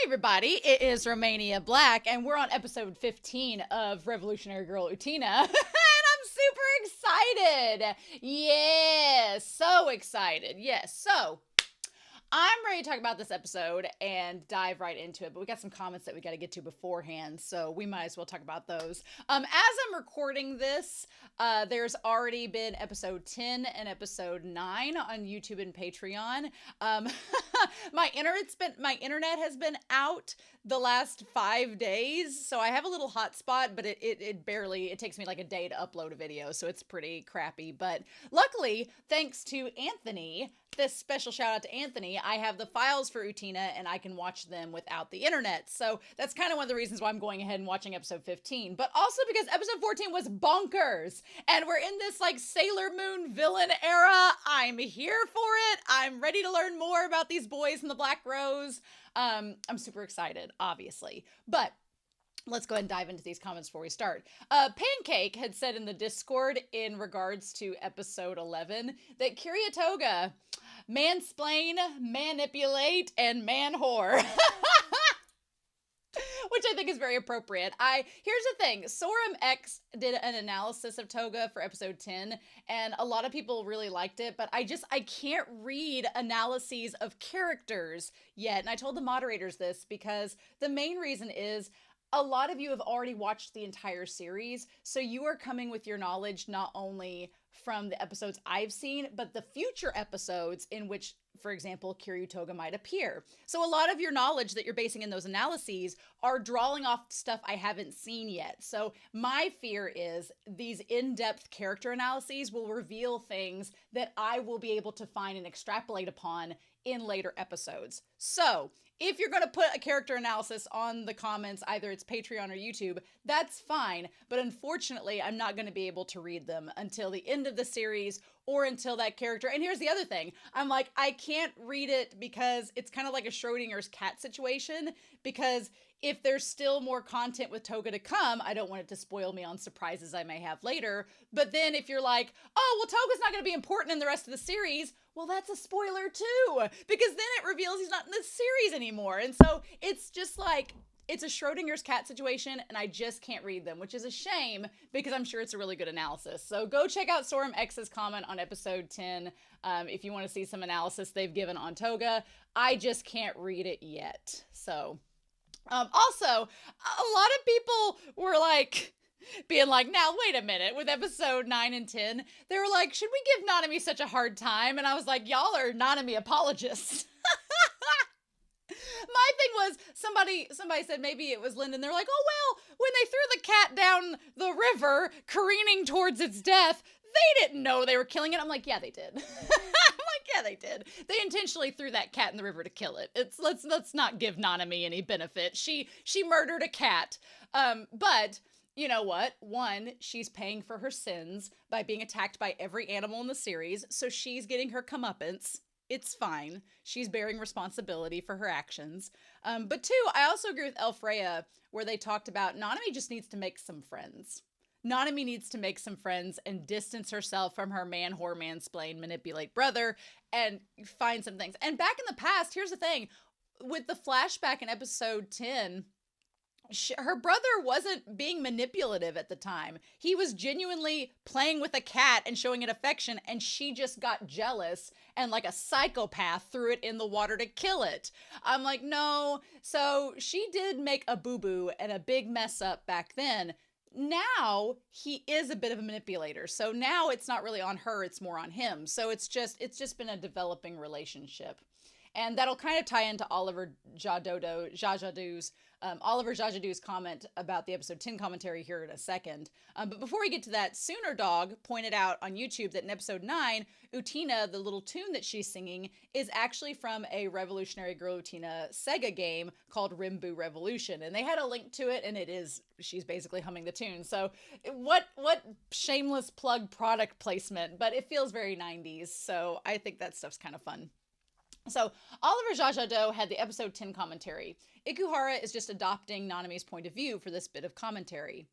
everybody, it is Romania Black, and we're on episode 15 of Revolutionary Girl Utena, and I'm super excited! Yes, so excited. Yes, so I'm ready to talk about this episode and dive right into it, but we got some comments that we got to get to beforehand, so we might as well talk about those. As I'm recording this, there's already been episode 10 and episode 9 on YouTube and Patreon. My internet has been out the last 5 days, so I have a little hotspot, but it takes me like a day to upload a video, so it's pretty crappy. But luckily, thanks to Anthony, this special shout out to Anthony, I have the files for Utena and I can watch them without the internet. So that's kind of one of the reasons why I'm going ahead and watching episode 15, but also because episode 14 was bonkers and we're in this like Sailor Moon villain era. I'm here for it. I'm ready to learn more about these boys in the Black Rose. I'm super excited, obviously, but let's go ahead and dive into these comments before we start. Pancake had said in the Discord in regards to episode 11 that Touga mansplain, manipulate, and man whore. Which I think is very appropriate. Here's the thing, Sorum X did an analysis of Touga for episode 10, and a lot of people really liked it, but I can't read analyses of characters yet, and I told the moderators this because the main reason is a lot of you have already watched the entire series, so you are coming with your knowledge not only from the episodes I've seen, but the future episodes in which, for example, Touga might appear. So a lot of your knowledge that you're basing in those analyses are drawing off stuff I haven't seen yet. So my fear is these in-depth character analyses will reveal things that I will be able to find and extrapolate upon in later episodes. So if you're going to put a character analysis on the comments, either it's Patreon or YouTube, that's fine. But unfortunately, I'm not going to be able to read them until the end of the series or until that character. And here's the other thing. I'm like, I can't read it because it's kind of like a Schrodinger's cat situation, because if there's still more content with Touga to come, I don't want it to spoil me on surprises I may have later. But then if you're like, oh, well, Touga's not going to be important in the rest of the series, well, that's a spoiler too, because then it reveals he's not in this series anymore. And so it's just like, it's a Schrodinger's cat situation, and I just can't read them, which is a shame because I'm sure it's a really good analysis. So go check out Sorum X's comment on episode 10 if you want to see some analysis they've given on Touga. I just can't read it yet. So also, a lot of people were like, being like, now wait a minute, with episode 9 and 10, they were like, should we give Nanami such a hard time? And I was like, y'all are Nanami apologists. My thing was, somebody said maybe it was Lyndon. They're like, oh, well, when they threw the cat down the river, careening towards its death, they didn't know they were killing it. I'm like, yeah, they did. I'm like, yeah, they did. They intentionally threw that cat in the river to kill it. Let's not give Nanami any benefit. She murdered a cat. But you know what? One, she's paying for her sins by being attacked by every animal in the series, so she's getting her comeuppance. It's fine. She's bearing responsibility for her actions. But two, I also agree with Elfreya, where they talked about Nanami just needs to make some friends. Nanami needs to make some friends and distance herself from her man, whore, mansplain, manipulate brother and find some things. And back in the past, here's the thing. With the flashback in episode 10, her brother wasn't being manipulative at the time. He was genuinely playing with a cat and showing it affection, and she just got jealous and like a psychopath threw it in the water to kill it. I'm like, no. So she did make a boo-boo and a big mess up back then. Now he is a bit of a manipulator. So now it's not really on her, it's more on him. So it's just been a developing relationship. And that'll kind of tie into Oliver Jajadu's comment about the episode 10 commentary here in a second. But before we get to that, Sooner Dog pointed out on YouTube that in episode 9, Utena, the little tune that she's singing, is actually from a Revolutionary Girl Utena Sega game called Rimbu Revolution. And they had a link to it, and she's basically humming the tune. So what shameless plug product placement, but it feels very 90s. So I think that stuff's kind of fun. So Oliver Jajado had the episode 10 commentary. Ikuhara is just adopting Nanami's point of view for this bit of commentary.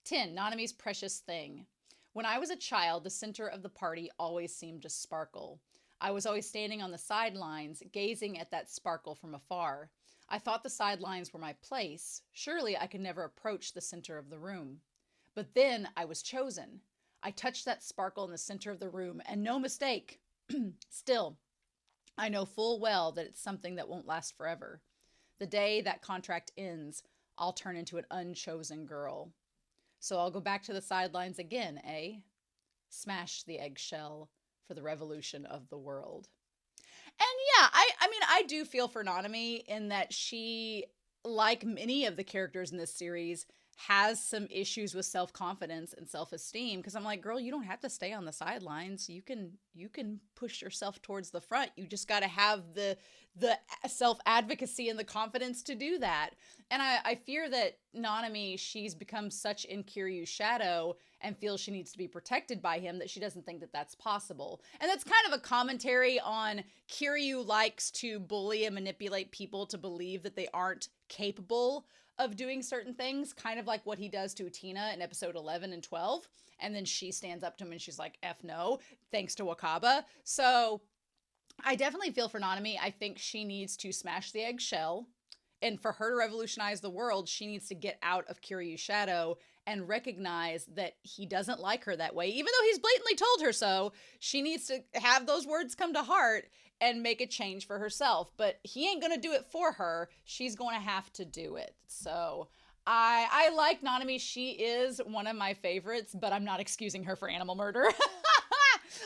10. Nanami's precious thing. When I was a child, the center of the party always seemed to sparkle. I was always standing on the sidelines, gazing at that sparkle from afar. I thought the sidelines were my place. Surely I could never approach the center of the room. But then I was chosen. I touched that sparkle in the center of the room, and no mistake. Still, I know full well that it's something that won't last forever. The day that contract ends, I'll turn into an unchosen girl. So I'll go back to the sidelines again, eh? Smash the eggshell for the revolution of the world. And yeah, I mean, I do feel for Nanami in that she, like many of the characters in this series, has some issues with self-confidence and self-esteem, because I'm like, girl, you don't have to stay on the sidelines. You can push yourself towards the front. You just got to have the self-advocacy and the confidence to do that. And I fear that Nanami, she's become such in Kiryu's shadow and feels she needs to be protected by him that she doesn't think that that's possible. And that's kind of a commentary on Kiryu likes to bully and manipulate people to believe that they aren't capable of doing certain things, kind of like what he does to Utena in episode 11 and 12. And then she stands up to him and she's like, F no, thanks to Wakaba. So I definitely feel for Nanami. I think she needs to smash the eggshell. And for her to revolutionize the world, she needs to get out of Kiryu's shadow and recognize that he doesn't like her that way. Even though he's blatantly told her so, she needs to have those words come to heart and make a change for herself. But he ain't going to do it for her. She's going to have to do it. So I like Nanami. She is one of my favorites, but I'm not excusing her for animal murder.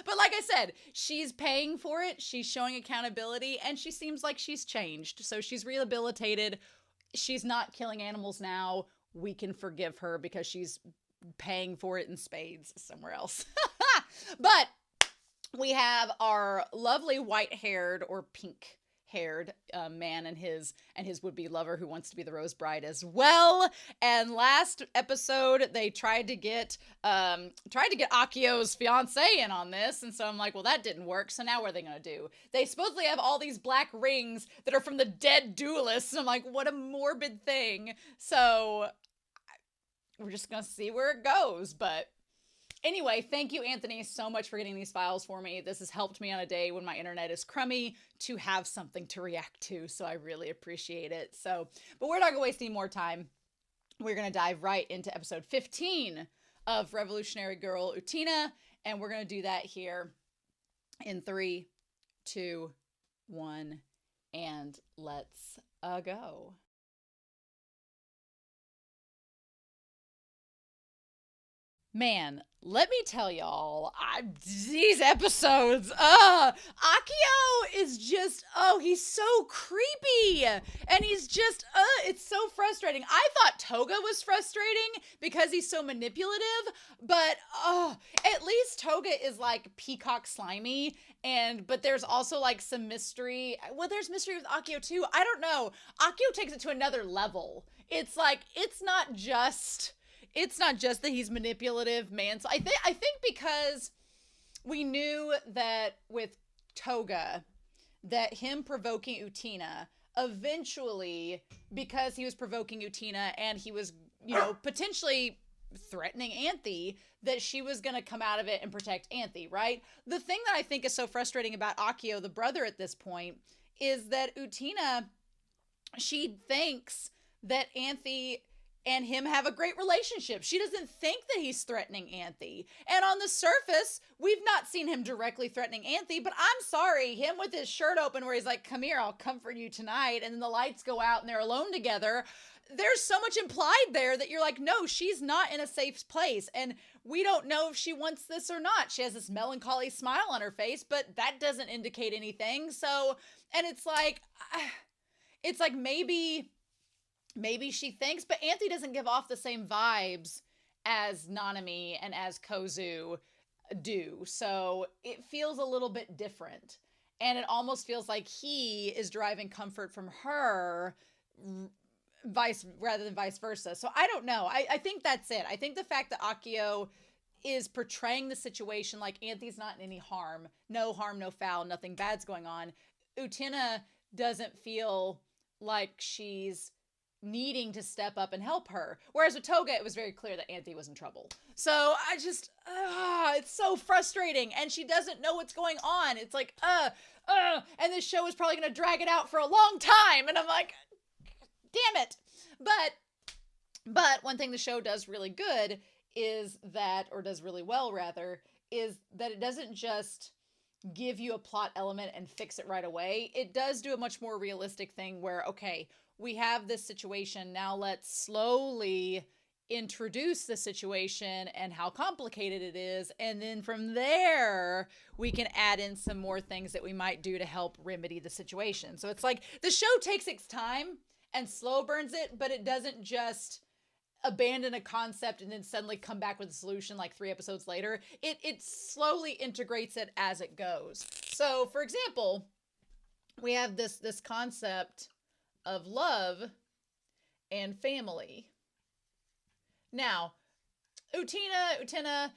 But like I said, she's paying for it. She's showing accountability, and she seems like she's changed. So she's rehabilitated. She's not killing animals now. We can forgive her because she's paying for it in spades somewhere else. But we have our lovely white-haired or pink-haired man and his would-be lover who wants to be the Rose Bride as well. And last episode, they tried to get Akio's fiance in on this, and so I'm like, well, that didn't work. So now what are they gonna do? They supposedly have all these black rings that are from the dead duelists, and I'm like, what a morbid thing. So we're just gonna see where it goes, but. Anyway, thank you, Anthony, so much for getting these files for me. This has helped me on a day when my internet is crummy to have something to react to, so I really appreciate it. So, but we're not going to waste any more time. We're going to dive right into episode 15 of Revolutionary Girl Utena, and we're going to do that here in 3, 2, 1, and let's go. Man, let me tell y'all, these episodes, Akio is just, he's so creepy, and he's just, it's so frustrating. I thought Touga was frustrating because he's so manipulative, but, at least Touga is, like, peacock slimy, but there's also, like, some mystery. Well, there's mystery with Akio, too. I don't know. Akio takes it to another level. It's, like, it's not just that he's manipulative, man. So I think because we knew that with Touga, that him provoking Utena, eventually, because he was provoking Utena and he was, potentially threatening Anthe, that she was going to come out of it and protect Anthe, right? The thing that I think is so frustrating about Akio, the brother at this point, is that Utena, she thinks that Anthe and him have a great relationship. She doesn't think that he's threatening Anthe. And on the surface, we've not seen him directly threatening Anthe, but I'm sorry, him with his shirt open where he's like, come here, I'll comfort you tonight, and then the lights go out and they're alone together. There's so much implied there that you're like, no, she's not in a safe place. And we don't know if she wants this or not. She has this melancholy smile on her face, but that doesn't indicate anything. So, and it's like maybe she thinks, but Anthe doesn't give off the same vibes as Nanami and as Kozue do. So it feels a little bit different. And it almost feels like he is deriving comfort from her rather than vice versa. So I don't know. I think that's it. I think the fact that Akio is portraying the situation like Anthe's not in any harm, no foul, nothing bad's going on. Utena doesn't feel like she's needing to step up and help her. Whereas with Touga, it was very clear that Anthe was in trouble. So I just, it's so frustrating. And she doesn't know what's going on. It's like, and this show is probably going to drag it out for a long time. And I'm like, Damn it. But one thing the show does really good is that, or does really well rather, is that it doesn't just give you a plot element and fix it right away. It does do a much more realistic thing where, okay, we have this situation, now let's slowly introduce the situation and how complicated it is, and then from there we can add in some more things that we might do to help remedy the situation. So it's like the show takes its time and slow burns it, but it doesn't just abandon a concept and then suddenly come back with a solution like 3 episodes later. It slowly integrates it as it goes. So for example, we have this concept of love and family. Now, Utena,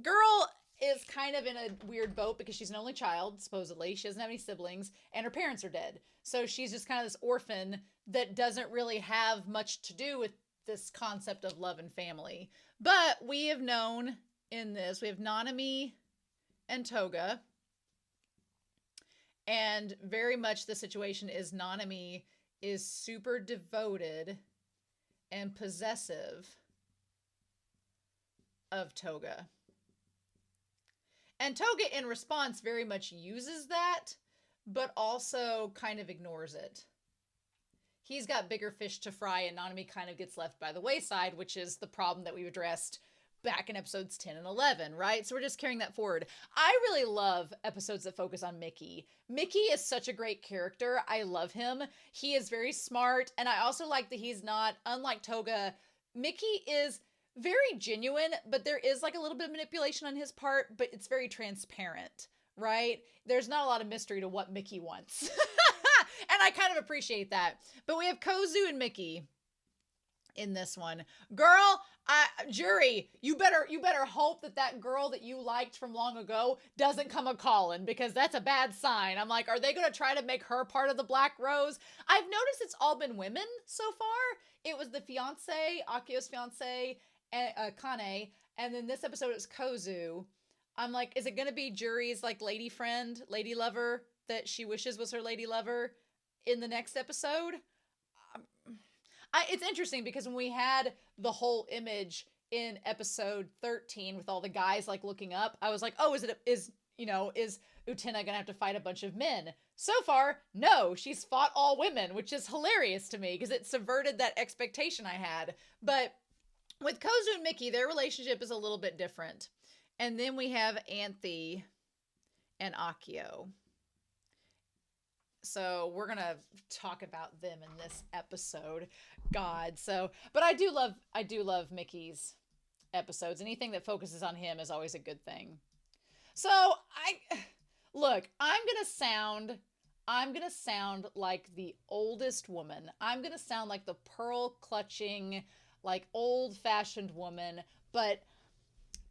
girl is kind of in a weird boat because she's an only child, supposedly. She doesn't have any siblings, and her parents are dead. So she's just kind of this orphan that doesn't really have much to do with this concept of love and family. But we have known in this, we have Nanami and Touga. And very much the situation is Nanami is super devoted and possessive of Touga. And Touga in response very much uses that, but also kind of ignores it. He's got bigger fish to fry, and Nanami kind of gets left by the wayside, which is the problem that we've addressed back in episodes 10 and 11, right? So we're just carrying that forward. I really love episodes that focus on Miki. Miki is such a great character. I love him. He is very smart, and I also like that he's not, unlike Touga, Miki is very genuine, but there is like a little bit of manipulation on his part, but it's very transparent, right? There's not a lot of mystery to what Miki wants. And I kind of appreciate that. But we have Kozue and Miki in this one. Girl, jury, you better hope that girl that you liked from long ago doesn't come a-calling, because that's a bad sign. I'm like, are they going to try to make her part of the Black Rose? I've noticed it's all been women so far. It was the fiance, Akio's fiance, Kane, and then this episode it's Kozue. I'm like, is it going to be Jury's like lady friend, lady lover that she wishes was her lady lover in the next episode? It's interesting because when we had the whole image in episode 13 with all the guys like looking up, I was like, oh, is Utena gonna have to fight a bunch of men? So far, no, she's fought all women, which is hilarious to me because it subverted that expectation I had. But with Kozue and Miki, their relationship is a little bit different. And then we have Anthe and Akio. So we're going to talk about them in this episode. God. So, but I do love Miki's episodes. Anything that focuses on him is always a good thing. So I'm going to sound like the oldest woman. I'm going to sound like the pearl clutching, like old fashioned woman, but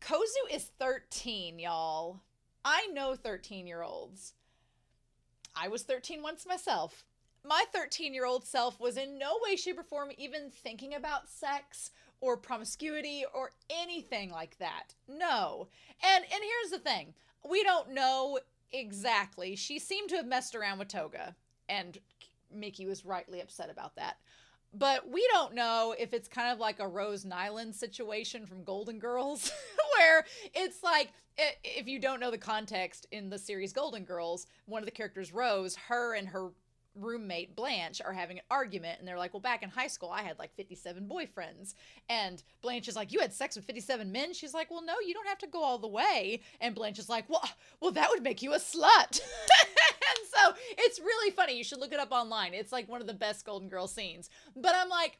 Kozue is 13, y'all. I know 13-year-olds. I was 13 once myself. My 13-year-old self was in no way, shape, or form even thinking about sex or promiscuity or anything like that. No. And here's the thing. We don't know exactly. She seemed to have messed around with Touga, and Miki was rightly upset about that. But we don't know if it's kind of like a Rose Nyland situation from Golden Girls, where it's like, if you don't know the context in the series Golden Girls, one of the characters, Rose, her and her roommate Blanche are having an argument, and they're like, well, back in high school I had like 57 boyfriends, and Blanche is like, you had sex with 57 men? She's like, well, no, you don't have to go all the way. And Blanche is like, well that would make you a slut. And so it's really funny. You should look it up online. It's like one of the best Golden Girl scenes. But I'm like,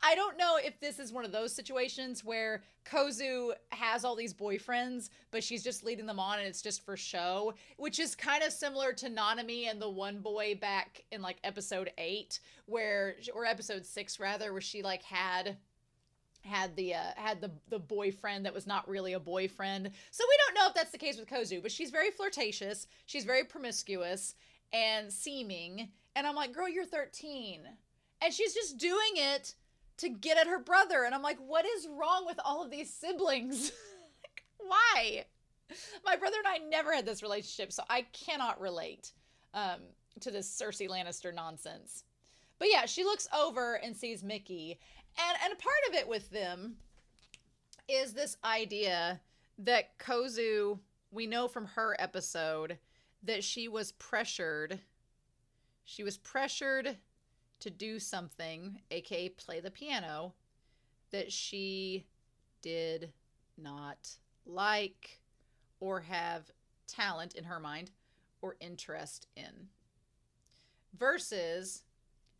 I don't know if this is one of those situations where Kozue has all these boyfriends, but she's just leading them on and it's just for show, which is kind of similar to Nanami and the one boy back in like episode 8, or episode 6 rather, where she like had the boyfriend that was not really a boyfriend. So we don't know if that's the case with Kozue, but she's very flirtatious, she's very promiscuous and seeming, and I'm like, girl, you're 13. And she's just doing it to get at her brother. And I'm like, what is wrong with all of these siblings? Like, why? My brother and I never had this relationship, so I cannot relate to this Cersei Lannister nonsense. But yeah, she looks over and sees Miki. And part of it with them is this idea that Kozue, we know from her episode that she was pressured. She was pressured to do something, aka play the piano, that she did not like or have talent in her mind or interest in. Versus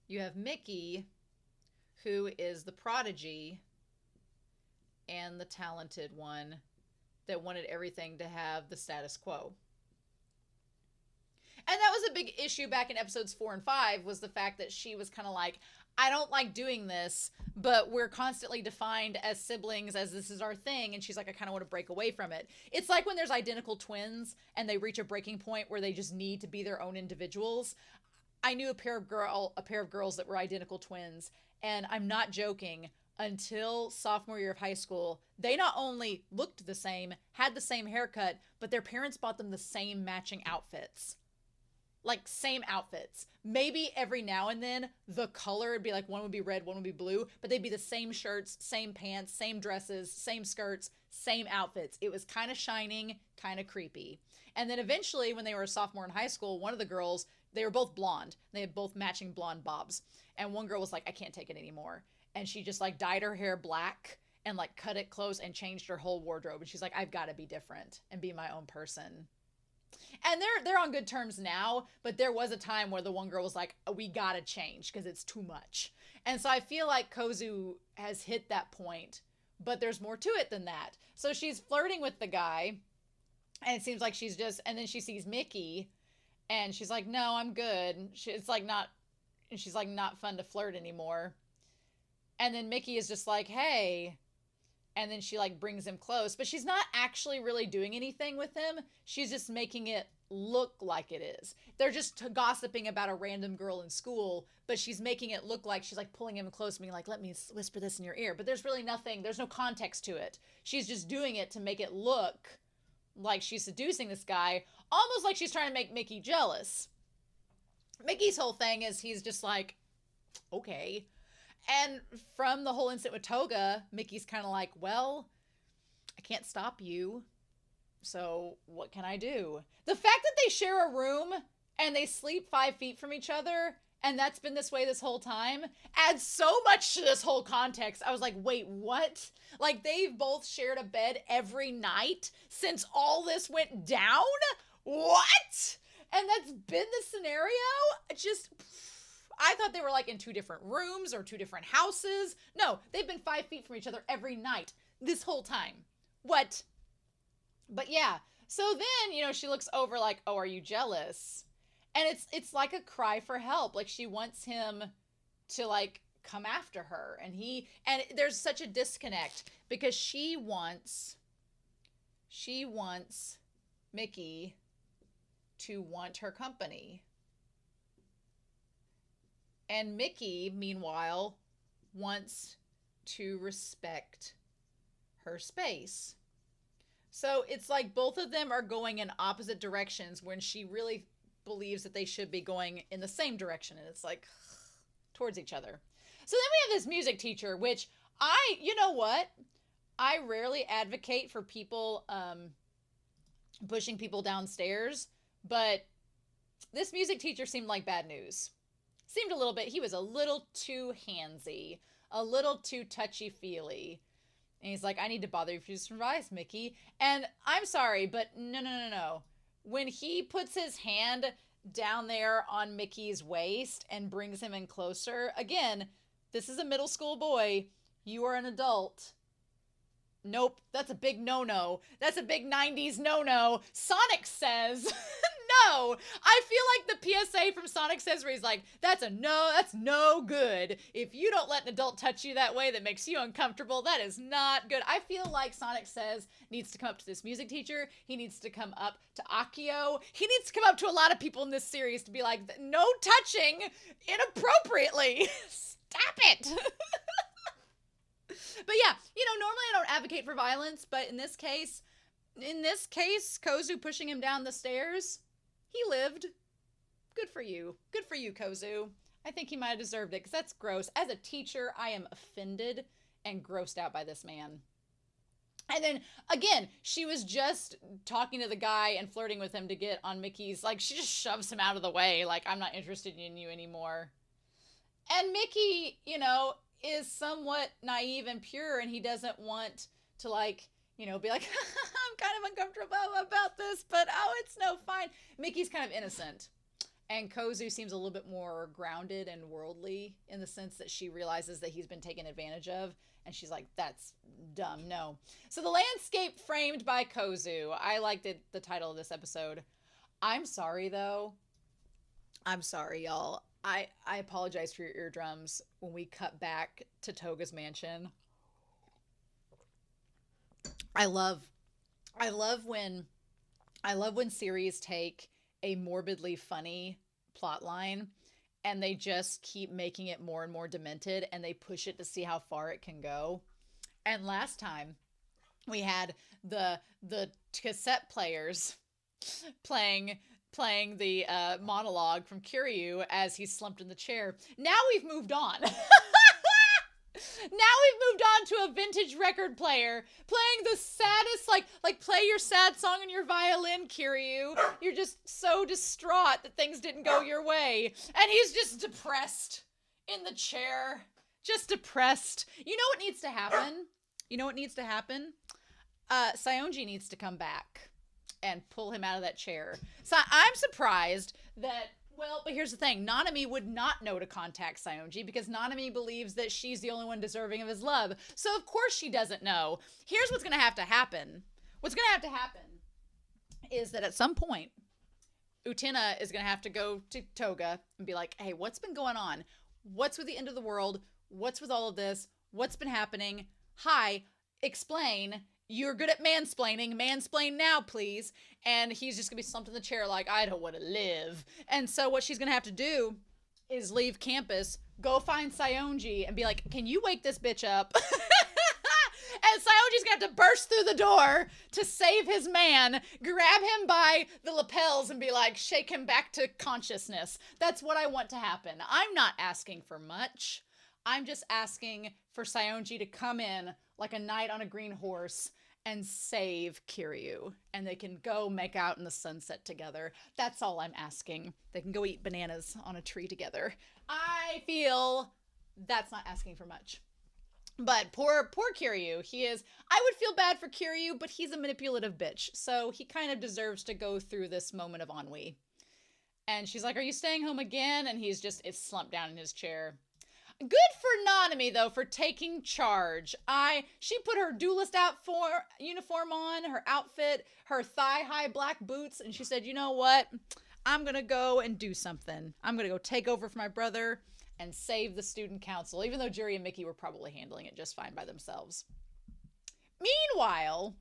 you have Miki, who is the prodigy and the talented one that wanted everything to have the status quo. And that was a big issue back in episodes 4 and 5, was the fact that she was kind of like, I don't like doing this, but we're constantly defined as siblings, as this is our thing. And she's like, I kind of want to break away from it. It's like when there's identical twins and they reach a breaking point where they just need to be their own individuals. I knew a pair of girls that were identical twins, and I'm not joking, until sophomore year of high school, they not only looked the same, had the same haircut, but their parents bought them the same matching outfits. Like, same outfits. Maybe every now and then the color would be like, one would be red, one would be blue, but they'd be the same shirts, same pants, same dresses, same skirts, same outfits. It was kind of shining, kind of creepy. And then eventually, when they were a sophomore in high school, one of the girls, they were both blonde. They had both matching blonde bobs. And one girl was like, I can't take it anymore. And she just like dyed her hair black and like cut it close and changed her whole wardrobe. And she's like, I've got to be different and be my own person. And they're on good terms now, but there was a time where the one girl was like, we gotta change because it's too much. And so I feel like Kozue has hit that point, but there's more to it than that. So she's flirting with the guy, and it seems like she's just, and then she sees Miki, and she's like, no, I'm good. She's like not fun to flirt anymore. And then Miki is just like, hey. And then she like brings him close, but she's not actually really doing anything with him. She's just making it look like it is. They're just gossiping about a random girl in school, but she's making it look like she's like pulling him close, being like, let me whisper this in your ear. But there's really nothing, there's no context to it. She's just doing it to make it look like she's seducing this guy, almost like she's trying to make Miki jealous. Miki's whole thing is he's just like, okay. And from the whole incident with Touga, Miki's kind of like, well, I can't stop you, so what can I do? The fact that they share a room and they sleep 5 feet from each other, and that's been this way this whole time, adds so much to this whole context. I was like, wait, what? Like, they've both shared a bed every night since all this went down? What? And that's been the scenario? Just... I thought they were like in 2 different rooms or 2 different houses. No, they've been 5 feet from each other every night this whole time. What? But yeah, so then, you know, she looks over like, oh, are you jealous? And it's like a cry for help. Like, she wants him to like come after her. And there's such a disconnect because she wants Miki to want her company. And Miki, meanwhile, wants to respect her space. So it's like both of them are going in opposite directions when she really believes that they should be going in the same direction. And it's like towards each other. So then we have this music teacher, which you know what? I rarely advocate for people pushing people downstairs, but this music teacher seemed like bad news. Seemed a little bit, he was a little too handsy, a little too touchy-feely. And he's like, I need to bother you for some advice, Miki. And I'm sorry, but no. When he puts his hand down there on Miki's waist and brings him in closer, again, this is a middle school boy. You are an adult. Nope, that's a big no-no. That's a big 90s no-no. Sonic says... No, I feel like the PSA from Sonic Says, where he's like, that's no good. If you don't let an adult touch you that way that makes you uncomfortable, that is not good. I feel like Sonic Says needs to come up to this music teacher. He needs to come up to Akio. He needs to come up to a lot of people in this series to be like, no touching inappropriately. Stop it. But yeah, you know, normally I don't advocate for violence, but in this case, Kozue pushing him down the stairs, he lived. Good for you. Good for you, Kozue. I think he might have deserved it because that's gross. As a teacher, I am offended and grossed out by this man. And then, again, she was just talking to the guy and flirting with him to get on Miki's, like, she just shoves him out of the way, like, I'm not interested in you anymore. And Miki, you know, is somewhat naive and pure, and he doesn't want to, like, you know, be like, I'm kind of uncomfortable about this, but oh, it's no fine. Miki's kind of innocent. And Kozue seems a little bit more grounded and worldly in the sense that she realizes that he's been taken advantage of. And she's like, that's dumb. No. So the landscape framed by Kozue. I liked it, the title of this episode. I'm sorry, though. I'm sorry, y'all. I apologize for your eardrums when we cut back to Touga's mansion. I love when series take a morbidly funny plot line and they just keep making it more and more demented and they push it to see how far it can go. And last time we had the cassette players playing the monologue from Kiryu as he's slumped in the chair. Now we've moved on. Now we've moved on to a vintage record player playing the saddest, like play your sad song on your violin, Kiryu. You're just so distraught that things didn't go your way. And he's just depressed in the chair. Just depressed. You know what needs to happen? Saionji needs to come back and pull him out of that chair. So I'm surprised that, well, but here's the thing. Nanami would not know to contact Saionji because Nanami believes that she's the only one deserving of his love. So of course she doesn't know. Here's what's going to have to happen. What's going to have to happen is that at some point, Utena is going to have to go to Touga and be like, hey, what's been going on? What's with the end of the world? What's with all of this? What's been happening? Hi, explain. You're good at mansplaining. Mansplain now, please. And he's just going to be slumped in the chair like, I don't want to live. And so what she's going to have to do is leave campus, go find Saionji, and be like, can you wake this bitch up? And Saionji's going to have to burst through the door to save his man, grab him by the lapels, and be like, shake him back to consciousness. That's what I want to happen. I'm not asking for much. I'm just asking for Saionji to come in like a knight on a green horse and save Kiryu. And they can go make out in the sunset together. That's all I'm asking. They can go eat bananas on a tree together. I feel that's not asking for much. But poor Kiryu, I would feel bad for Kiryu, but he's a manipulative bitch. So he kind of deserves to go through this moment of ennui. And she's like, are you staying home again? And he's just, it's slumped down in his chair. Good for Nanami, though, for taking charge. She put her duelist uniform on, her outfit, her thigh-high black boots, and she said, you know what? I'm going to go and do something. I'm going to go take over for my brother and save the student council, even though Juri and Miki were probably handling it just fine by themselves. Meanwhile,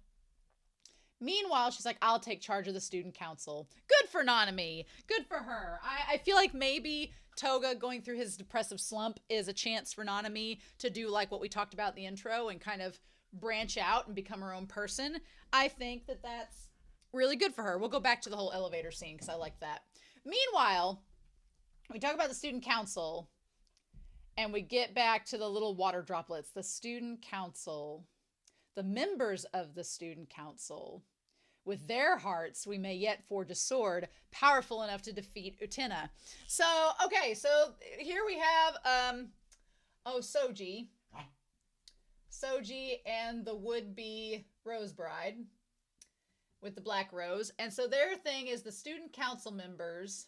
she's like, I'll take charge of the student council. Good for Nanami. Good for her. I feel like maybe Touga going through his depressive slump is a chance for Nanami to do like what we talked about in the intro and kind of branch out and become her own person. I think that that's really good for her. We'll go back to the whole elevator scene because I like that. Meanwhile, we talk about the student council and we get back to the little water droplets. The student council, the members of the student council. With their hearts, we may yet forge a sword powerful enough to defeat Utena. So, okay, so here we have, Soji. Soji and the would-be Rose Bride with the black rose. And so their thing is the student council members.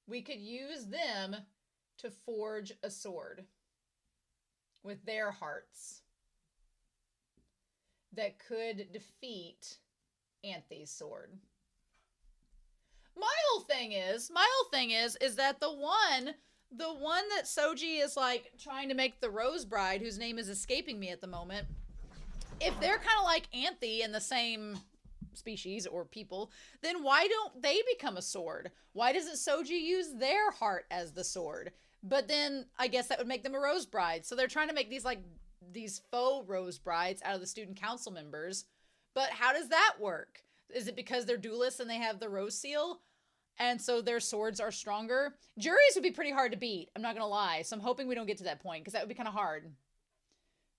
We could use them to forge a sword with their hearts that could defeat Anthe's sword. My whole thing is that the one that Soji is like trying to make the Rose Bride, whose name is escaping me at the moment, if they're kind of like Anthe and the same species or people, then why don't they become a sword? Why doesn't Soji use their heart as the sword? But then I guess that would make them a Rose Bride. So they're trying to make these faux Rose Brides out of the student council members. But how does that work? Is it because they're duelists and they have the rose seal? And so their swords are stronger. Juries would be pretty hard to beat. I'm not going to lie. So I'm hoping we don't get to that point because that would be kind of hard.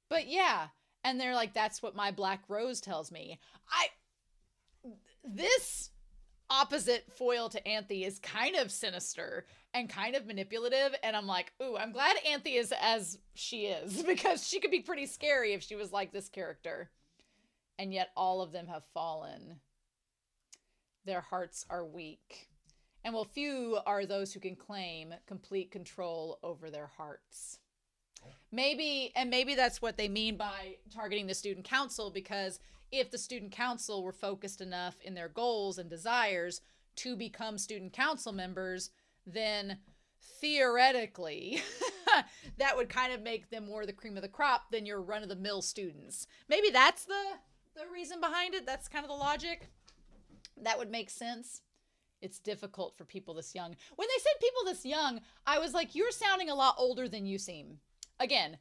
But yeah. And they're like, that's what my black rose tells me. This opposite foil to Anthe is kind of sinister and kind of manipulative. And I'm like, ooh, I'm glad Anthe is as she is because she could be pretty scary if she was like this character. And yet all of them have fallen. Their hearts are weak. And well, few are those who can claim complete control over their hearts. Maybe that's what they mean by targeting the student council, because if the student council were focused enough in their goals and desires to become student council members, then theoretically that would kind of make them more the cream of the crop than your run-of-the-mill students. Maybe that's the reason behind it. That's kind of the logic. That would make sense. It's difficult for people this young. When they said people this young, I was like, you're sounding a lot older than you seem. Again,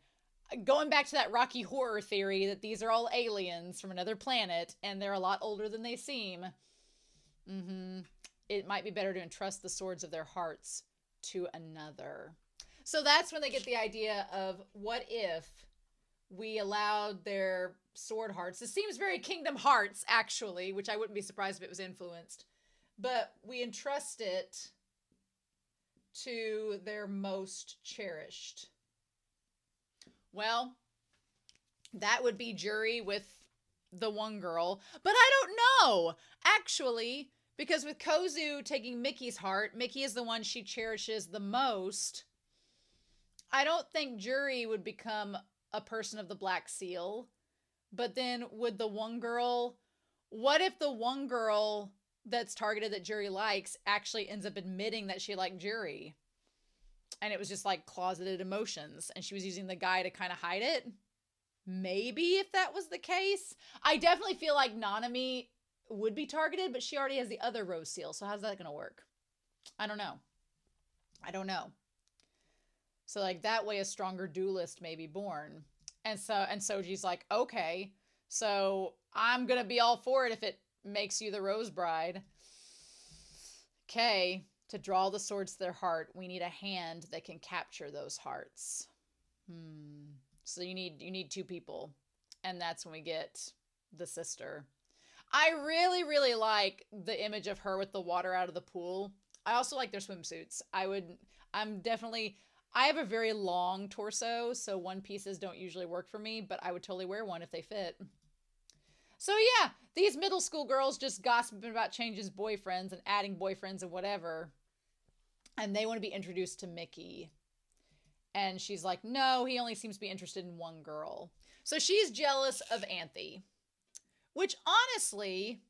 going back to that Rocky Horror theory that these are all aliens from another planet and they're a lot older than they seem. It might be better to entrust the swords of their hearts to another. So that's when they get the idea of, what if we allowed their sword hearts? This seems very Kingdom Hearts, actually, which I wouldn't be surprised if it was influenced. But we entrust it to their most cherished. Well, that would be Juri with the one girl. But I don't know, actually, because with Kozue taking Miki's heart, Miki is the one she cherishes the most. I don't think Juri would become a person of the Black Seal. But then would the one girl... What if the one girl that's targeted that Juri likes actually ends up admitting that she liked Juri? And it was just like closeted emotions, and she was using the guy to kind of hide it. Maybe if that was the case. I definitely feel like Nanami would be targeted, but she already has the other rose seal. So how's that going to work? I don't know. So like that way a stronger duelist may be born. And Soji's like, okay, so I'm going to be all for it if it makes you the Rose Bride. Okay. To draw the swords to their heart, we need a hand that can capture those hearts. So you need two people. And that's when we get the sister. I really, really like the image of her with the water out of the pool. I also like their swimsuits. I have a very long torso, so one pieces don't usually work for me, but I would totally wear one if they fit. So yeah, these middle school girls just gossiping about changing boyfriends and adding boyfriends and whatever. And they want to be introduced to Miki. And she's like, no, he only seems to be interested in one girl. So she's jealous of Anthe. Which honestly,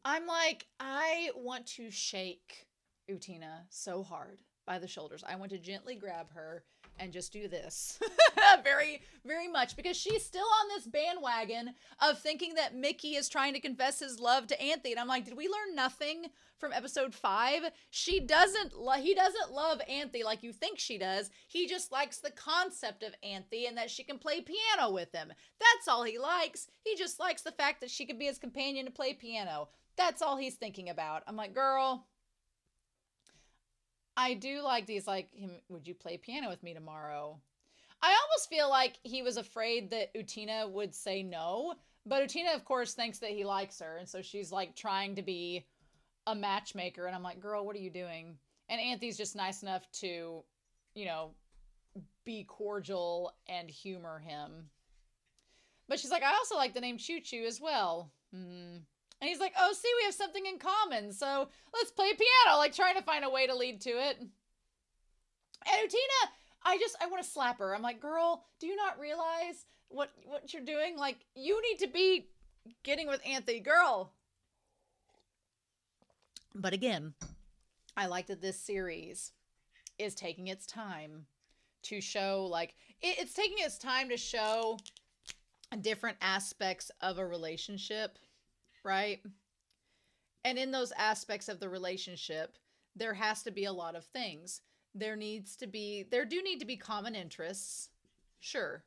I'm like, I want to shake Utena so hard by the shoulders. I want to gently grab her and just do this very, very much, because she's still on this bandwagon of thinking that Miki is trying to confess his love to Anthe. And I'm like, did we learn nothing from episode 5? He doesn't love Anthe like you think she does. He just likes the concept of Anthe and that she can play piano with him. That's all he likes. He just likes the fact that she could be his companion to play piano. That's all he's thinking about. I'm like, girl, I do like these, like, him, would you play piano with me tomorrow? I almost feel like he was afraid that Utena would say no, but Utena, of course, thinks that he likes her, and so she's, like, trying to be a matchmaker, and I'm like, girl, what are you doing? And Anthe's just nice enough to, you know, be cordial and humor him. But she's like, I also like the name Choo Choo as well. And he's like, oh, see, we have something in common, so let's play piano, like trying to find a way to lead to it. And Utena, I want to slap her. I'm like, girl, do you not realize what you're doing? Like, you need to be getting with Anthe, girl. But again, I like that this series is taking its time to show, like, it's taking its time to show different aspects of a relationship. Right? And in those aspects of the relationship, there has to be a lot of things. There do need to be common interests. Sure.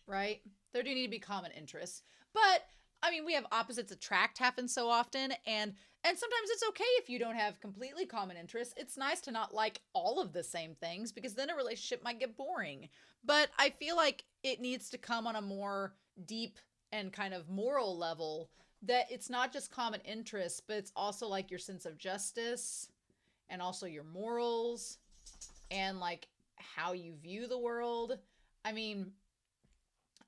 Right? There do need to be common interests. But I mean, we have opposites attract happen so often, and sometimes it's okay if you don't have completely common interests. It's nice to not like all of the same things because then a relationship might get boring. But I feel like it needs to come on a more deep and kind of moral level, that it's not just common interests, but it's also like your sense of justice and also your morals and like how you view the world. I mean,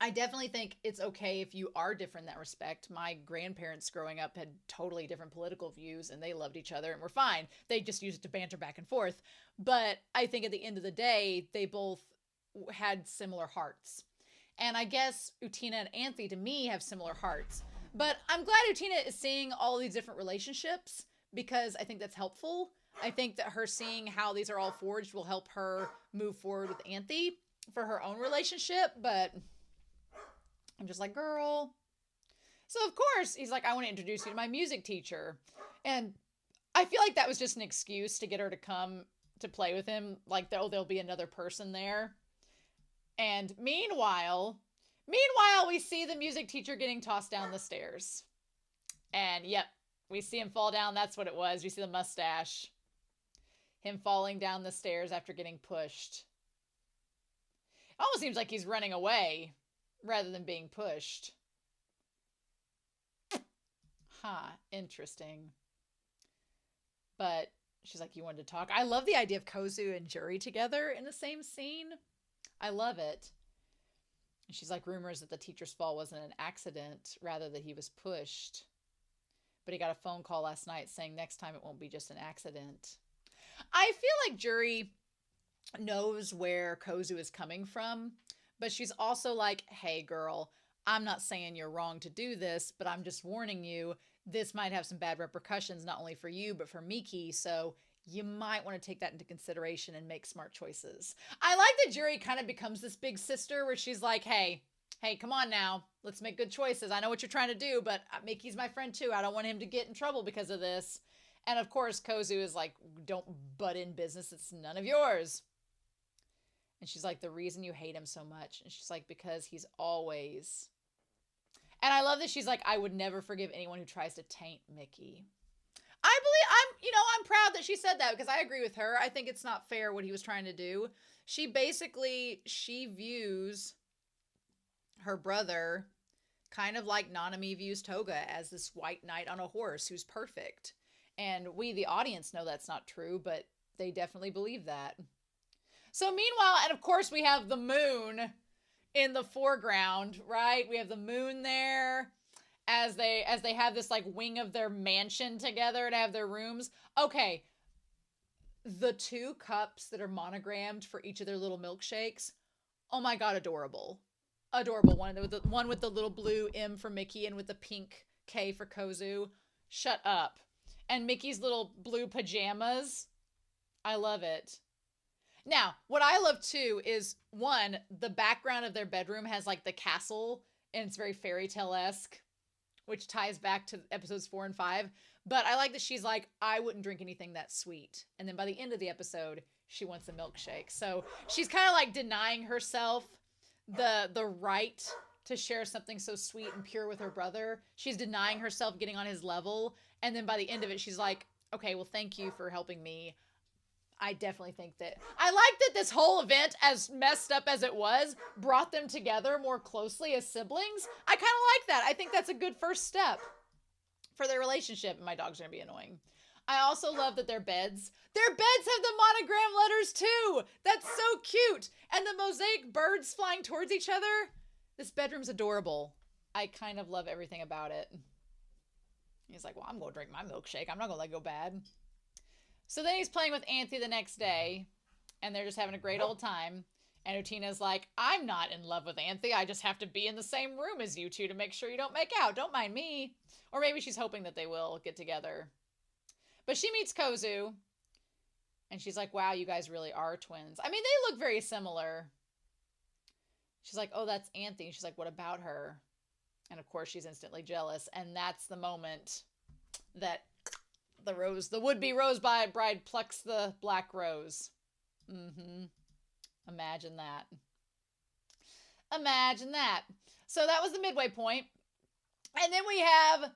I definitely think it's okay if you are different in that respect. My grandparents growing up had totally different political views and they loved each other and were fine. They just used it to banter back and forth. But I think at the end of the day, they both had similar hearts. And I guess Utena and Anthe to me have similar hearts. But I'm glad Utena is seeing all these different relationships because I think that's helpful. I think that her seeing how these are all forged will help her move forward with Anthe for her own relationship. But I'm just like, girl. So of course, he's like, I want to introduce you to my music teacher. And I feel like that was just an excuse to get her to come to play with him. Like, there'll be another person there. And meanwhile, we see the music teacher getting tossed down the stairs. And yep, we see him fall down. That's what it was. We see the mustache. Him falling down the stairs after getting pushed. It almost seems like he's running away rather than being pushed. Huh, interesting. But she's like, you wanted to talk? I love the idea of Kozue and Juri together in the same scene. I love it. And she's like, rumors that the teacher's fall wasn't an accident, rather that he was pushed. But he got a phone call last night saying next time it won't be just an accident. I feel like Juri knows where Kozue is coming from, but she's also like, hey girl, I'm not saying you're wrong to do this, but I'm just warning you, this might have some bad repercussions, not only for you, but for Miki, so you might want to take that into consideration and make smart choices. I like that Juri kind of becomes this big sister where she's like, hey, come on now, let's make good choices. I know what you're trying to do, but Miki's my friend too. I don't want him to get in trouble because of this. And of course, Kozue is like, don't butt in business. It's none of yours. And she's like, the reason you hate him so much. And she's like, because he's always. And I love that she's like, I would never forgive anyone who tries to taint Miki. I'm proud that she said that because I agree with her. I think it's not fair what he was trying to do. She views her brother kind of like Nanami views Touga, as this white knight on a horse who's perfect. And we, the audience, know that's not true, but they definitely believe that. So meanwhile, and of course we have the moon in the foreground, right? We have the moon there as they have this like wing of their mansion together to have their rooms. Okay. The two cups that are monogrammed for each of their little milkshakes. Oh my God, adorable. Adorable. One with the little blue M for Miki and with the pink K for Kozue. Shut up. And Miki's little blue pajamas. I love it. Now, what I love too is, one, the background of their bedroom has like the castle and it's very fairy tale-esque, which ties back to episodes 4 and 5. But I like that she's like, I wouldn't drink anything that sweet. And then by the end of the episode, she wants a milkshake. So she's kind of like denying herself the right to share something so sweet and pure with her brother. She's denying herself getting on his level. And then by the end of it, she's like, okay, well, thank you for helping me. I definitely think that I like that this whole event, as messed up as it was, brought them together more closely as siblings. I kind of like that. I think that's a good first step for their relationship. And my dog's going to be annoying. I also love that their beds have the monogram letters too. That's so cute. And the mosaic birds flying towards each other. This bedroom's adorable. I kind of love everything about it. He's like, well, I'm going to drink my milkshake. I'm not going to let it go bad. So then he's playing with Anthe the next day, and they're just having a great old time. And Utena's like, I'm not in love with Anthe. I just have to be in the same room as you two to make sure you don't make out. Don't mind me. Or maybe she's hoping that they will get together. But she meets Kozue, and she's like, wow, you guys really are twins. I mean, they look very similar. She's like, oh, that's Anthe. And she's like, what about her? And of course, she's instantly jealous. And that's the moment that the would-be rose bride plucks the black rose. Imagine that. Imagine that. So that was the midway point. And then we have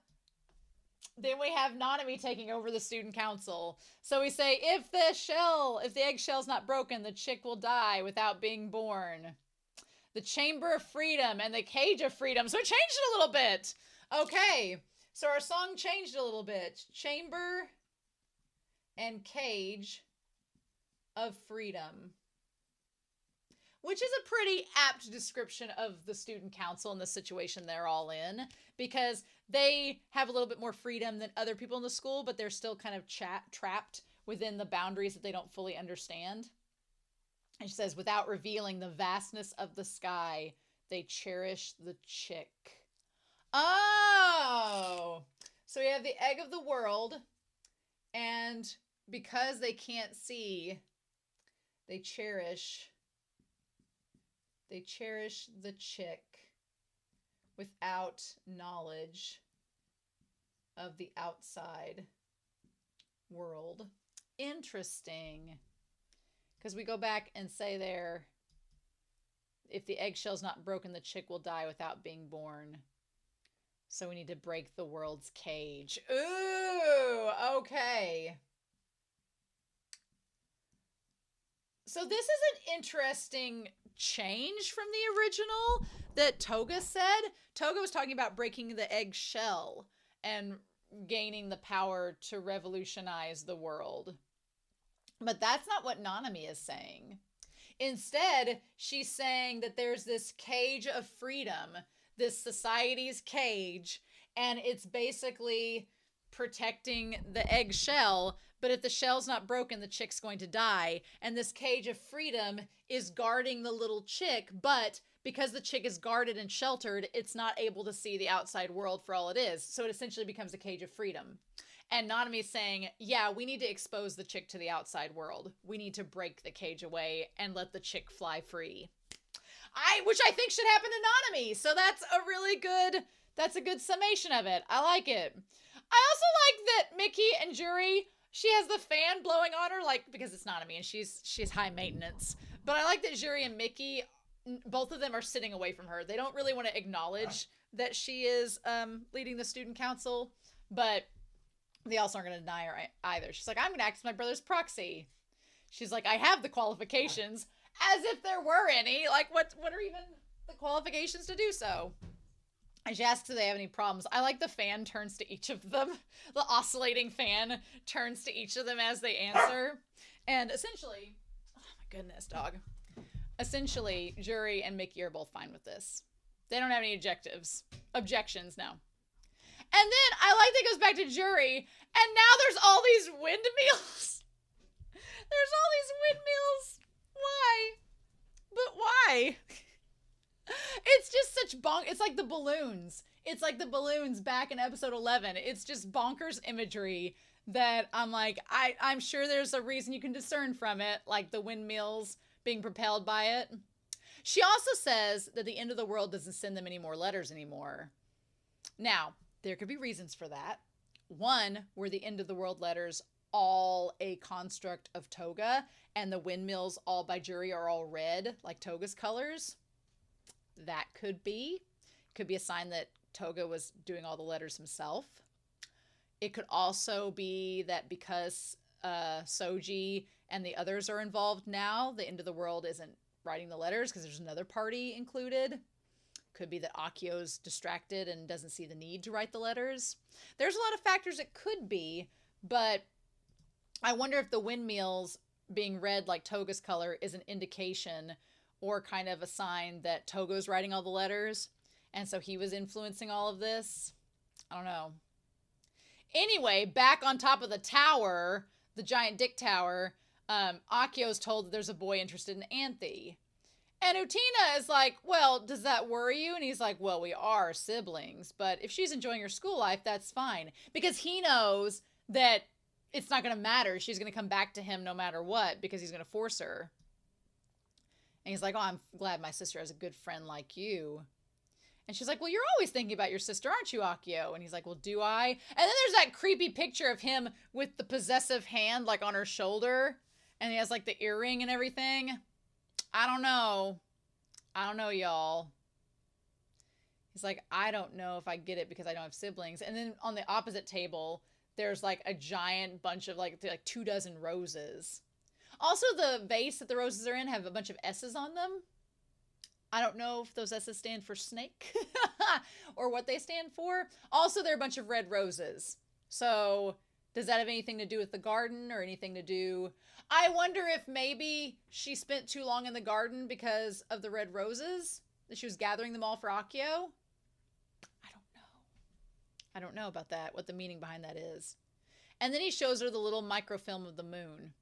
Nanami taking over the student council. So we say, if the eggshell's not broken, the chick will die without being born. The Chamber of Freedom and the Cage of Freedom. So it changed it a little bit. Okay. So our song changed a little bit. Chamber and Cage of Freedom. Which is a pretty apt description of the student council and the situation they're all in, because they have a little bit more freedom than other people in the school, but they're still kind of trapped within the boundaries that they don't fully understand. And she says, without revealing the vastness of the sky, they cherish the chick. Oh! So we have the egg of the world, and because they can't see, they cherish the chick without knowledge of the outside world. Interesting. Because we go back and say there, if the eggshell's not broken, the chick will die without being born. So we need to break the world's cage. Ooh, okay. So this is an interesting change from the original that Touga said. Touga was talking about breaking the eggshell and gaining the power to revolutionize the world. But that's not what Nanami is saying. Instead, she's saying that there's this cage of freedom, this society's cage, and it's basically protecting the eggshell, but if the shell's not broken, the chick's going to die. And this cage of freedom is guarding the little chick, but because the chick is guarded and sheltered, it's not able to see the outside world for all it is. So it essentially becomes a cage of freedom. And Nanami is saying, yeah, we need to expose the chick to the outside world. We need to break the cage away and let the chick fly free. Which I think should happen to Nanami. So that's a good summation of it. I like it. I also like that Miki and Juri, she has the fan blowing on her, like, because it's Nanami and she's high maintenance. But I like that Juri and Miki, both of them are sitting away from her. They don't really want to acknowledge that she is leading the student council, but they also aren't going to deny her either. She's like, I'm going to act as my brother's proxy. She's like, I have the qualifications, as if there were any. Like, what are even the qualifications to do so? And she asks if they have any problems. I like the fan turns to each of them. The oscillating fan turns to each of them as they answer. And essentially, oh my goodness, dog. Essentially, Juri and Miki are both fine with this. They don't have any objections now. And then I like that it goes back to Juri, and now there's all these windmills. There's all these windmills. Why? But why? It's just such it's like the balloons. It's like the balloons back in episode 11. It's just bonkers imagery that I'm like, I'm sure there's a reason you can discern from it, like the windmills being propelled by it. She also says that the end of the world doesn't send them any more letters anymore. Now, there could be reasons for that. One, were the end of the world letters all a construct of Touga, and the windmills all by Juri are all red, like Touga's colors? That could be. Could be a sign that Touga was doing all the letters himself. It could also be that because Soji and the others are involved now, the end of the world isn't writing the letters because there's another party included. Could be that Akio's distracted and doesn't see the need to write the letters. There's a lot of factors it could be, but I wonder if the windmills being red like Touga's color is an indication or kind of a sign that Touga's writing all the letters, and so he was influencing all of this. I don't know. Anyway, back on top of the tower, the giant dick tower, Akio's told that there's a boy interested in Anthe. And Utena is like, well, does that worry you? And he's like, well, we are siblings, but if she's enjoying her school life, that's fine. Because he knows that it's not going to matter. She's going to come back to him no matter what, because he's going to force her. And he's like, oh, I'm glad my sister has a good friend like you. And she's like, well, you're always thinking about your sister, aren't you, Akio? And he's like, well, do I? And then there's that creepy picture of him with the possessive hand, like, on her shoulder. And he has, like, the earring and everything. I don't know. I don't know, y'all. He's like, I don't know if I get it because I don't have siblings. And then on the opposite table, there's like a giant bunch of like 24 roses. Also, the vase that the roses are in have a bunch of S's on them. I don't know if those S's stand for snake or what they stand for. Also, there are a bunch of red roses. So does that have anything to do with the garden or anything to do? I wonder if maybe she spent too long in the garden because of the red roses. That she was gathering them all for Akio. I don't know about that, what the meaning behind that is. And then he shows her the little microfilm of the moon.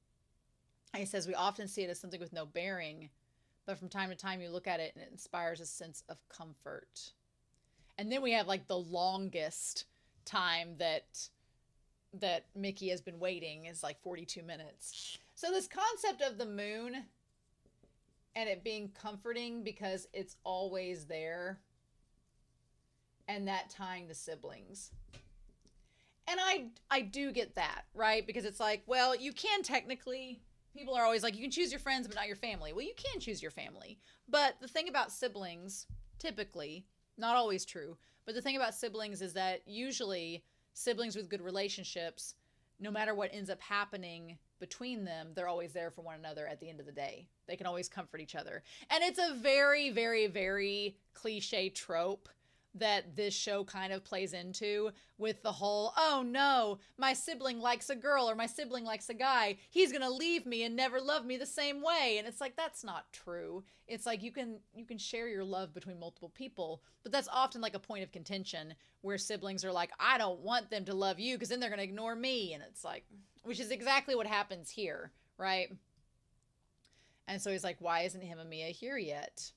And he says, we often see it as something with no bearing, but from time to time you look at it and it inspires a sense of comfort. And then we have like the longest time that Miki has been waiting is like 42 minutes. So this concept of the moon and it being comforting because it's always there, and that tying the siblings. And I do get that, right? Because it's like, well, you can technically, people are always like, you can choose your friends, but not your family. Well, you can choose your family. But the thing about siblings, typically, not always true, but the thing about siblings is that usually siblings with good relationships, no matter what ends up happening between them, they're always there for one another at the end of the day. They can always comfort each other. And it's a very, very, very cliche trope that this show kind of plays into with the whole, oh no, my sibling likes a girl or my sibling likes a guy. He's going to leave me and never love me the same way. And it's like, that's not true. It's like you can share your love between multiple people, but that's often like a point of contention where siblings are like, I don't want them to love you because then they're going to ignore me. And it's like, which is exactly what happens here, right? And so he's like, why isn't Himamiya here yet?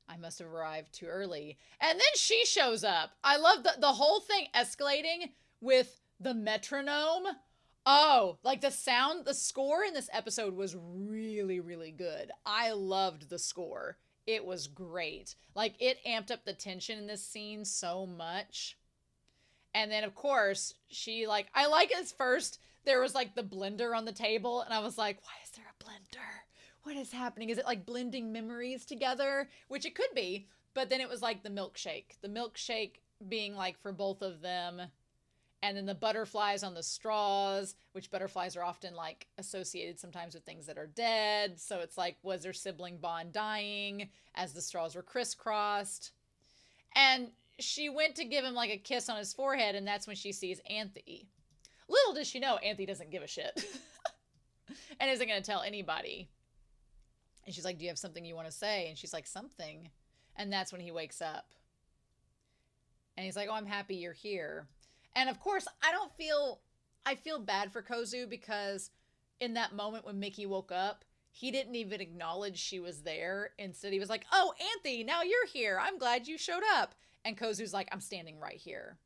I must have arrived too early. And then she shows up. I love the whole thing escalating with the metronome. Oh, like the sound, the score in this episode was really, really good. I loved the score. It was great. Like it amped up the tension in this scene so much. And then of course, she like, I like at first there was like the blender on the table and I was like, why is there a blender? What is happening? Is it like blending memories together? Which it could be, but then it was like the milkshake. The milkshake being like for both of them. And then the butterflies on the straws, which butterflies are often like associated sometimes with things that are dead. So it's like, was their sibling bond dying as the straws were crisscrossed? And she went to give him like a kiss on his forehead, and that's when she sees Anthe. Little does she know Anthe doesn't give a shit and isn't going to tell anybody. And she's like, do you have something you want to say? And she's like, something. And that's when he wakes up. And he's like, oh, I'm happy you're here. And of course, I feel bad for Kozue because in that moment when Miki woke up, he didn't even acknowledge she was there. Instead, he was like, oh, Anthe, now you're here. I'm glad you showed up. And Kozu's like, I'm standing right here.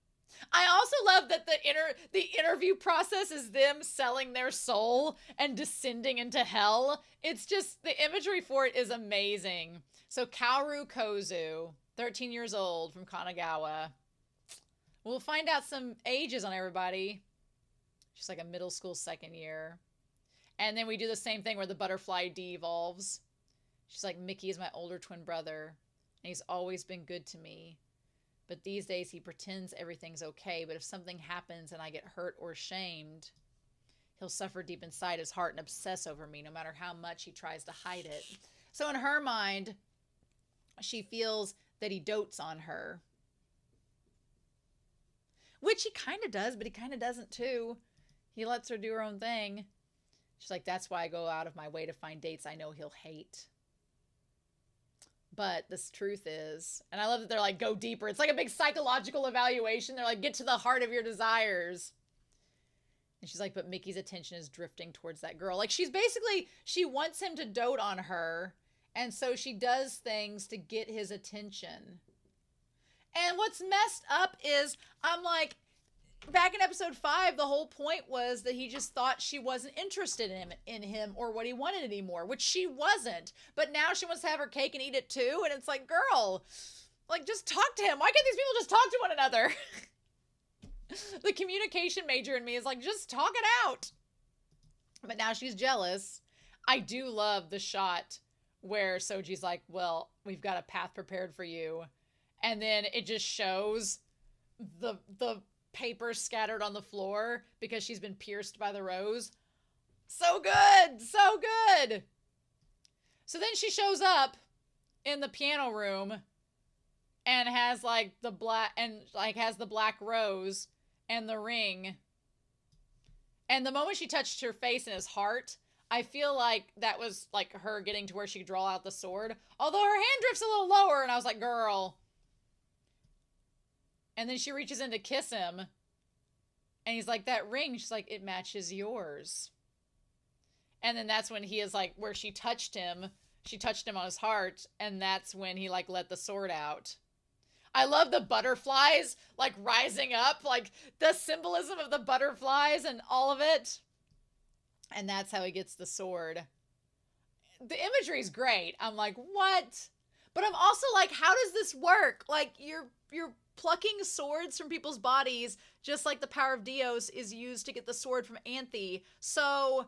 I also love that the interview process is them selling their soul and descending into hell. It's just, the imagery for it is amazing. So Kaoru Kozue, 13 years old from Kanagawa. We'll find out some ages on everybody. She's like a middle school second year. And then we do the same thing where the butterfly de-evolves. She's like, Miki is my older twin brother, and he's always been good to me. But these days he pretends everything's okay. But if something happens and I get hurt or shamed, he'll suffer deep inside his heart and obsess over me no matter how much he tries to hide it. So in her mind, she feels that he dotes on her. Which he kind of does, but he kind of doesn't too. He lets her do her own thing. She's like, that's why I go out of my way to find dates I know he'll hate. But this truth is, and I love that they're like, go deeper. It's like a big psychological evaluation. They're like, get to the heart of your desires. And she's like, but Miki's attention is drifting towards that girl. Like she's basically, she wants him to dote on her. And so she does things to get his attention. And what's messed up is, I'm like, back in episode 5, the whole point was that he just thought she wasn't interested in him or what he wanted anymore, which she wasn't. But now she wants to have her cake and eat it too. And it's like, girl, like, just talk to him. Why can't these people just talk to one another? The communication major in me is like, just talk it out. But now she's jealous. I do love the shot where Soji's like, well, we've got a path prepared for you. and then it just shows the paper scattered on the floor because she's been pierced by the rose. So good, so good. So then she shows up in the piano room and has like the black rose and the ring. And the moment she touched her face and his heart, I feel like that was like her getting to where she could draw out the sword. Although her hand drifts a little lower, and I was like, girl. And then she reaches in to kiss him. And he's like, that ring. She's like, it matches yours. And then that's when he is like, where she touched him on his heart. And that's when he like let the sword out. I love the butterflies like rising up, like the symbolism of the butterflies and all of it. And that's how he gets the sword. The imagery is great. I'm like, what? But I'm also like, how does this work? Like, you're plucking swords from people's bodies, just like the power of Dios is used to get the sword from Anthe. So,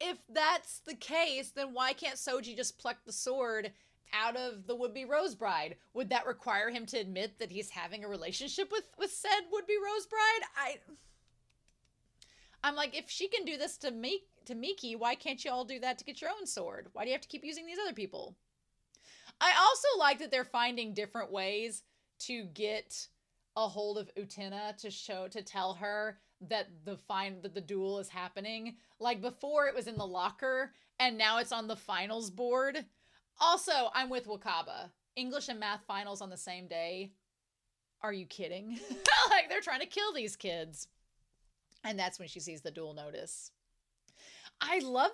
if that's the case, then why can't Soji just pluck the sword out of the would-be Rose Bride? Would that require him to admit that he's having a relationship with said would-be Rose Bride? I'm like, if she can do this to Miki, why can't you all do that to get your own sword? Why do you have to keep using these other people? I also like that they're finding different ways to get a hold of Utena to tell her that the duel is happening. Like before it was in the locker and now it's on the finals board. Also, I'm with Wakaba. English and math finals on the same day. Are you kidding? Like they're trying to kill these kids. And that's when she sees the duel notice. I love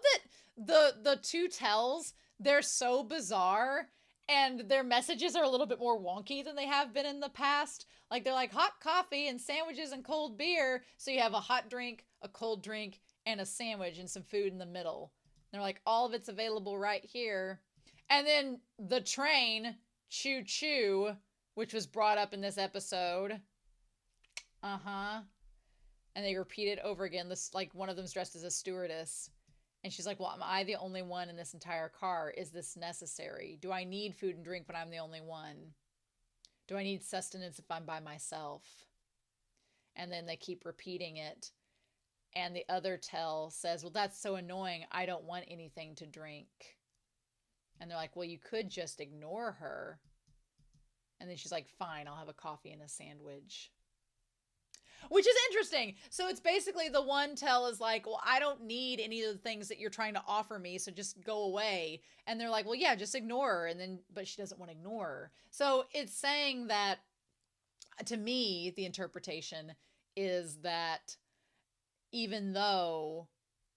that the two tells, they're so bizarre and their messages are a little bit more wonky than they have been in the past. Like they're like hot coffee and sandwiches and cold beer. So you have a hot drink, a cold drink, and a sandwich and some food in the middle. And they're like, all of it's available right here. And then the train, choo choo, which was brought up in this episode. And they repeat it over again. This, like, one of them's dressed as a stewardess. And she's like, well, am I the only one in this entire car? Is this necessary? Do I need food and drink when I'm the only one? Do I need sustenance if I'm by myself? And then they keep repeating it. And the other tell says, well, that's so annoying. I don't want anything to drink. And they're like, well, you could just ignore her. And then she's like, fine, I'll have a coffee and a sandwich. Which is interesting. So it's basically the one tell is like, well, I don't need any of the things that you're trying to offer me, so just go away. And they're like, well, yeah, just ignore her. And then, but she doesn't want to ignore her. So it's saying that, to me, the interpretation is that even though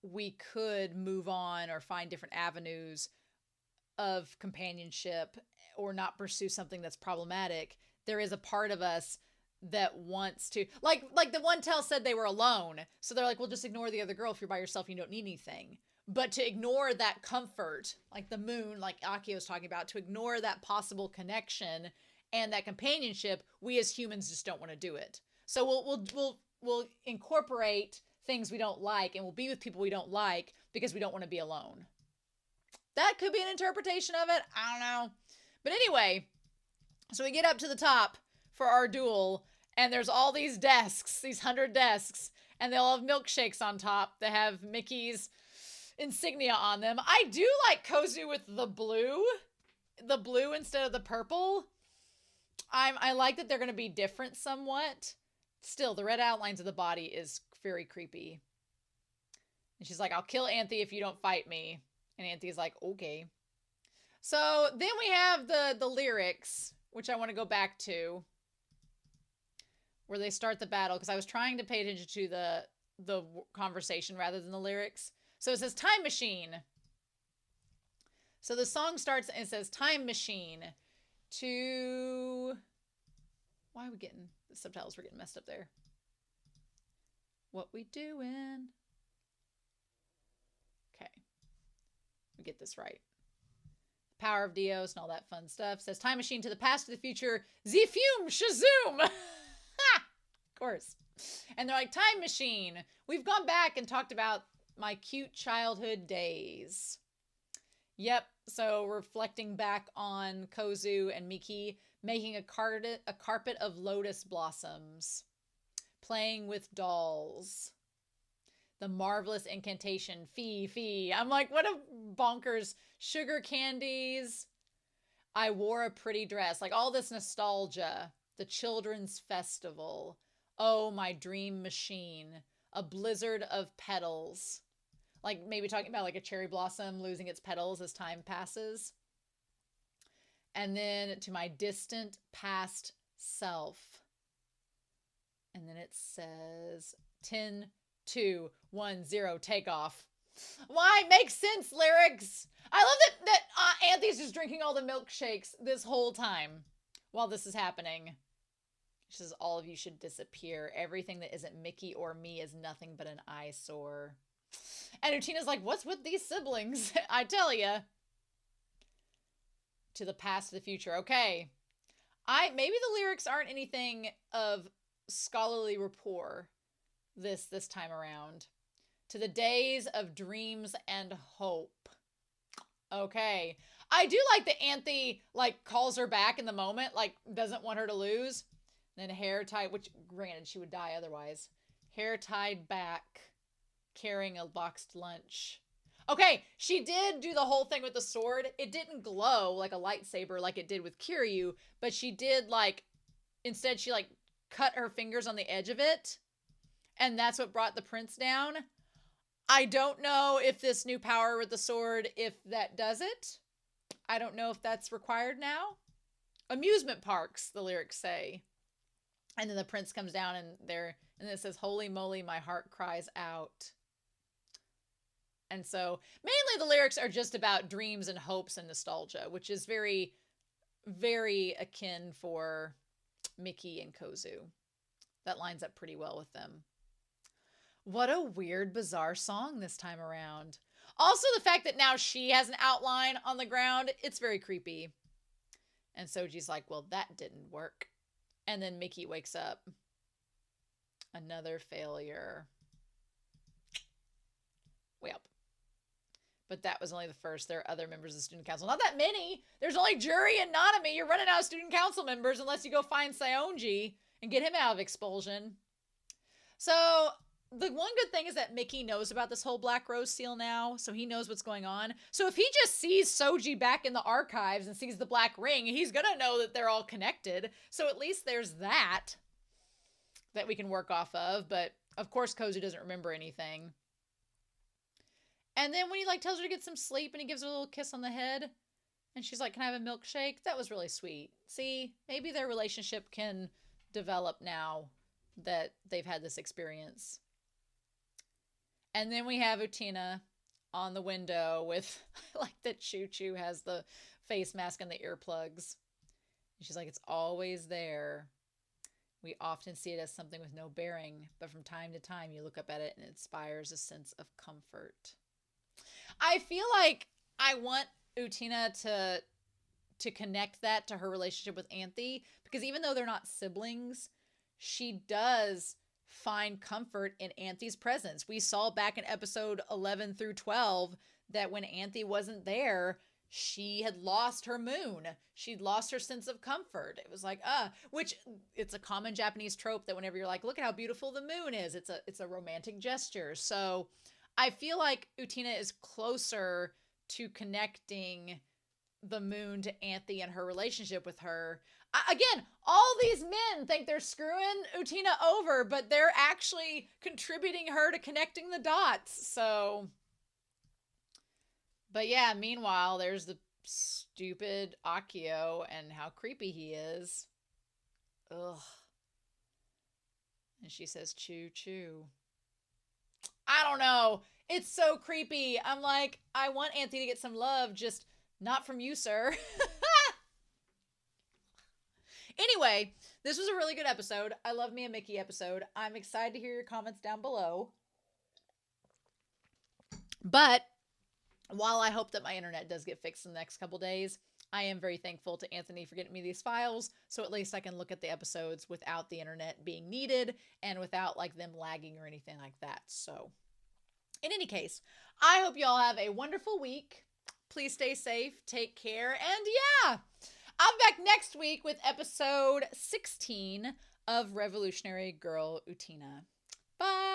we could move on or find different avenues of companionship or not pursue something that's problematic, there is a part of us that wants to, like the one tell said they were alone. So they're like, well, just ignore the other girl. If you're by yourself, you don't need anything. But to ignore that comfort, like the moon, like Akio was talking about, to ignore that possible connection and that companionship, we as humans just don't want to do it. So we'll incorporate things we don't like and we'll be with people we don't like because we don't want to be alone. That could be an interpretation of it. I don't know. But anyway, so we get up to the top for our duel, and there's all these desks, these 100 desks, and they all have milkshakes on top. They have Mickey's insignia on them. I do like Kozue with the blue instead of the purple. I like that they're going to be different somewhat. Still, the red outlines of the body is very creepy. And she's like, I'll kill Anthe if you don't fight me. And Anthe's like, okay. So then we have the lyrics, which I want to go back to, where they start the battle, because I was trying to pay attention to the conversation rather than the lyrics. So it says time machine. So the song starts and it says time machine to... Why are we getting... The subtitles were getting messed up there. What we doing? Okay. We get this right. Power of Dios and all that fun stuff. Says time machine to the past, to the future. Z-fume shazoom! Ha! Of course. And they're like, time machine. We've gone back and talked about my cute childhood days. Yep. So reflecting back on Kozue and Miki making a carpet of lotus blossoms, playing with dolls, the marvelous incantation, fee, fee. I'm like, what a bonkers, sugar candies. I wore a pretty dress, like all this nostalgia, the children's festival. Oh, my dream machine, a blizzard of petals. Like maybe talking about like a cherry blossom losing its petals as time passes. And then to my distant past self. And then it says 10, 2, 1, 0, take off. Why? Makes sense, lyrics. I love that Anthony's just drinking all the milkshakes this whole time while this is happening. She says, all of you should disappear. Everything that isn't Miki or me is nothing but an eyesore. And Utena's like, what's with these siblings? I tell ya. To the past, to the future. Okay. Maybe the lyrics aren't anything of scholarly rapport this time around. To the days of dreams and hope. Okay. I do like that Anthe, like, calls her back in the moment, like, doesn't want her to lose. Then hair tied, which, granted, she would die otherwise. Hair tied back, carrying a boxed lunch. Okay, she did do the whole thing with the sword. It didn't glow like a lightsaber like it did with Kiryu, but she did, like, instead she, like, cut her fingers on the edge of it, and that's what brought the prince down. I don't know if this new power with the sword, if that does it. I don't know if that's required now. Amusement parks, the lyrics say. And then the prince comes down and it says, holy moly, my heart cries out. And so mainly the lyrics are just about dreams and hopes and nostalgia, which is very, very akin for Miki and Kozue. That lines up pretty well with them. What a weird, bizarre song this time around. Also, the fact that now she has an outline on the ground, it's very creepy. And Soji's like, well, that didn't work. And then Miki wakes up. Another failure. Well, but that was only the first. There are other members of the student council. Not that many. There's only Juri and Nanami. You're running out of student council members unless you go find Saionji and get him out of expulsion. So the one good thing is that Miki knows about this whole Black Rose seal now, so he knows what's going on. So if he just sees Soji back in the archives and sees the black ring, he's gonna know that they're all connected. So at least there's that we can work off of. But of course, Kozue doesn't remember anything. And then when he, like, tells her to get some sleep and he gives her a little kiss on the head, and she's like, can I have a milkshake? That was really sweet. See, maybe their relationship can develop now that they've had this experience. And then we have Utena on the window with, like, that Choo Choo has the face mask and the earplugs. And she's like, it's always there. We often see it as something with no bearing, but from time to time you look up at it and it inspires a sense of comfort. I feel like I want Utena to connect that to her relationship with Anthe, because even though they're not siblings, she does find comfort in Anthe's presence. We saw back in episode 11 through 12 that when Anthe wasn't there, she had lost her moon. She'd lost her sense of comfort. It was like, which it's a common Japanese trope that whenever you're like, look at how beautiful the moon is, it's a romantic gesture. So I feel like Utena is closer to connecting the moon to Anthe and her relationship with her. Again, all these men think they're screwing Utena over, but they're actually contributing her to connecting the dots. So, but yeah, meanwhile, there's the stupid Akio and how creepy he is. Ugh. And she says, choo choo. I don't know. It's so creepy. I'm like, I want Anthe to get some love, just not from you, sir. Anyway, this was a really good episode. I love me a Miki episode. I'm excited to hear your comments down below. But while I hope that my internet does get fixed in the next couple days, I am very thankful to Anthony for getting me these files, so at least I can look at the episodes without the internet being needed and without, like, them lagging or anything like that. So in any case, I hope you all have a wonderful week. Please stay safe, take care, and yeah, I'm back next week with episode 16 of Revolutionary Girl Utena. Bye!